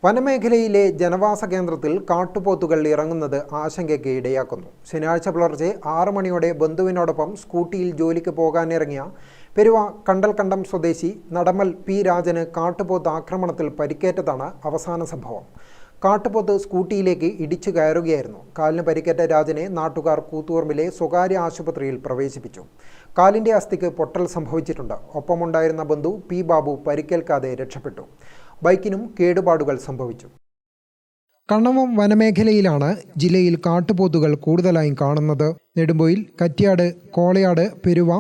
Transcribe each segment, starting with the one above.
വനമേഖലയിലെ ജനവാസ കേന്ദ്രത്തിൽ കാട്ടുപോത്തുകൾ ഇറങ്ങുന്നത് ആശങ്കയ്ക്ക് ഇടയാക്കുന്നു. ശനിയാഴ്ച പുലർച്ചെ 6 മണിയോടെ ബന്ധുവിനോടൊപ്പം സ്കൂട്ടിയിൽ ജോലിക്ക് പോകാനിറങ്ങിയ പെരുവ കണ്ടൽക്കണ്ടം സ്വദേശി നടമൽ പി രാജന് കാട്ടുപോത്ത് ആക്രമണത്തിൽ പരിക്കേറ്റതാണ് അവസാന സംഭവം. കാട്ടുപോത്ത് സ്കൂട്ടിയിലേക്ക് ഇടിച്ചു കയറുകയായിരുന്നു. കാലിന് പരിക്കേറ്റ രാജനെ നാട്ടുകാർ കൂത്തുപറമ്പിലെ സ്വകാര്യ ആശുപത്രിയിൽ പ്രവേശിപ്പിച്ചു. കാലിൻ്റെ അസ്ഥിക്ക് പൊട്ടൽ സംഭവിച്ചിട്ടുണ്ട്. ഒപ്പമുണ്ടായിരുന്ന ബന്ധു പി ബാബു പരിക്കേൽക്കാതെ രക്ഷപ്പെട്ടു. ബൈക്കിനും കേടുപാടുകൾ സംഭവിച്ചു. കണ്ണവം വനമേഖലയിലാണ് ജില്ലയിൽ കാട്ടുപോത്തുകൾ കൂടുതലായും കാണുന്നത്. നെടുമ്പൊയിൽ, കറ്റ്യാട്, കോളയാട്, പെരുവ,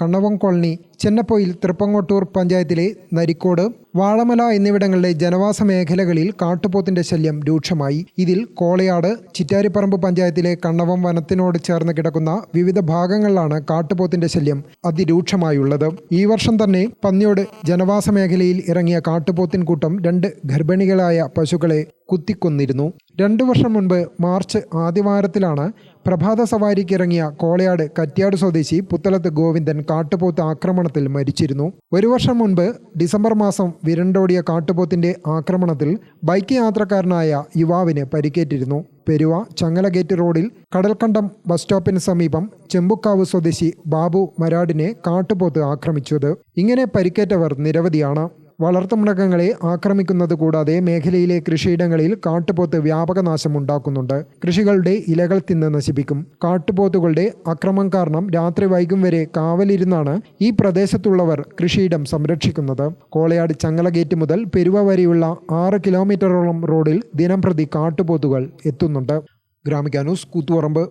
കണ്ണവം കോളനി, ചെന്നപ്പൊയിൽ, തൃപ്പങ്ങോട്ടൂർ പഞ്ചായത്തിലെ നരിക്കോട്, വാഴമല എന്നിവിടങ്ങളിലെ ജനവാസ മേഖലകളിൽ കാട്ടുപോത്തിന്റെ ശല്യം രൂക്ഷമായി. ഇതിൽ കോളയാട്, ചിറ്റാരിപ്പറമ്പ് പഞ്ചായത്തിലെ കണ്ണവം വനത്തിനോട് ചേർന്ന് കിടക്കുന്ന വിവിധ ഭാഗങ്ങളിലാണ് കാട്ടുപോത്തിന്റെ ശല്യം അതിരൂക്ഷമായുള്ളത്. ഈ വർഷം തന്നെ പന്നിയോട് ജനവാസ മേഖലയിൽ ഇറങ്ങിയ കാട്ടുപോത്തിൻ കൂട്ടം 2 ഗർഭിണികളായ പശുക്കളെ കുത്തിക്കൊന്നിരുന്നു. 2 വർഷം മുൻപ് മാർച്ച് ആദ്യവാരത്തിലാണ് പ്രഭാത സവാരിക്കിറങ്ങിയ കോളയാട് കറ്റ്യാട് സ്വദേശി പുത്തലത്ത് ഗോവിന്ദൻ കാട്ടുപോത്ത് ആക്രമണത്തിൽ മരിച്ചിരുന്നു. 1 വർഷം മുൻപ് ഡിസംബർ മാസം വിരണ്ടോടിയ കാട്ടുപോത്തിന്റെ ആക്രമണത്തിൽ ബൈക്ക് യാത്രക്കാരനായ യുവാവിന് പരിക്കേറ്റിരുന്നു. പെരുവ ചങ്ങലഗേറ്റ് റോഡിൽ കടൽക്കണ്ടം ബസ് സ്റ്റോപ്പിന് സമീപം ചെമ്പുക്കാവ് സ്വദേശി ബാബു മരാടിനെ കാട്ടുപോത്ത് ആക്രമിച്ചത്. ഇങ്ങനെ പരിക്കേറ്റവർ നിരവധിയാണ്. വളർത്തുമൃഗങ്ങളെ ആക്രമിക്കുന്നത് കൂടാതെ മേഖലയിലെ കൃഷിയിടങ്ങളിൽ കാട്ടുപോത്ത് വ്യാപക നാശമുണ്ടാക്കുന്നുണ്ട്. കൃഷികളുടെ ഇലകൾ തിന്ന് നശിപ്പിക്കും. കാട്ടുപോത്തുകളുടെ അക്രമം കാരണം രാത്രി വൈകും വരെ കാവലിരുന്നാണ് ഈ പ്രദേശത്തുള്ളവർ കൃഷിയിടം സംരക്ഷിക്കുന്നത്. കോളയാട് ചങ്ങലഗേറ്റ് മുതൽ പെരുവ വരെയുള്ള 6 കിലോമീറ്ററോളം റോഡിൽ ദിനംപ്രതി കാട്ടുപോത്തുകൾ എത്തുന്നുണ്ട്. ഗ്രാമിക ന്യൂസ്, കൂത്തുപറമ്പ്.